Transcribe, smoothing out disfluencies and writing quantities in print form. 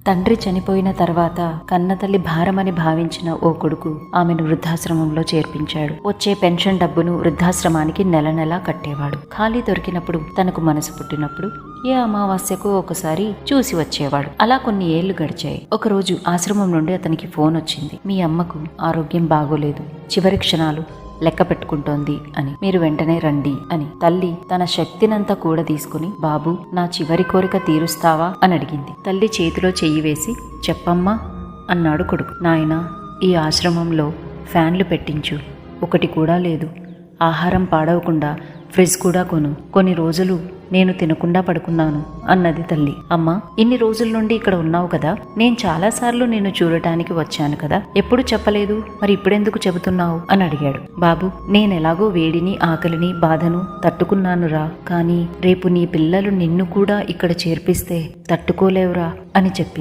తండ్రి చనిపోయిన తర్వాత కన్నతల్లి భారమని భావించిన ఓ కొడుకు ఆమెను వృద్ధాశ్రమంలో చేర్పించాడు. వచ్చే పెన్షన్ డబ్బును వృద్ధాశ్రమానికి నెల నెలా కట్టేవాడు. ఖాళీ దొరికినప్పుడు తనకు మనసు పుట్టినప్పుడు ఏ అమావాస్యకు ఒకసారి చూసి వచ్చేవాడు. అలా కొన్ని ఏళ్లు గడిచాయి. ఒకరోజు ఆశ్రమం నుండి అతనికి ఫోన్ వచ్చింది. మీ అమ్మకు ఆరోగ్యం బాగోలేదు, చివరి క్షణాలు లెక్క పెట్టుకుంటోంది అని, మీరు వెంటనే రండి అని. తల్లి తన శక్తినంతా కూడా తీసుకుని, బాబు నా చివరి కోరిక తీరుస్తావా అని అడిగింది. తల్లి చేతిలో చెయ్యి వేసి, చెప్పమ్మా అన్నాడు కొడుకు. నాయనా, ఈ ఆశ్రమంలో ఫ్యాన్లు పెట్టించు, ఒకటి కూడా లేదు. ఆహారం పాడవకుండా ఫ్రిడ్జ్ కూడా కొను. కొన్ని రోజులు నేను తినకుండా పడుకున్నాను అన్నది తల్లి. అమ్మా, ఇన్ని రోజుల నుండి ఇక్కడ ఉన్నావు కదా, నేను చాలాసార్లు నిన్ను చూడటానికి వచ్చాను కదా, ఎప్పుడు చెప్పలేదు, మరి ఇప్పుడెందుకు చెబుతున్నావు అని అడిగాడు. బాబు, నేనెలాగో వేడిని, ఆకలిని, బాధను తట్టుకున్నానురా, కానీ రేపు నీ పిల్లలు నిన్ను కూడా ఇక్కడ చేర్పిస్తే తట్టుకోలేవురా అని చెప్పింది.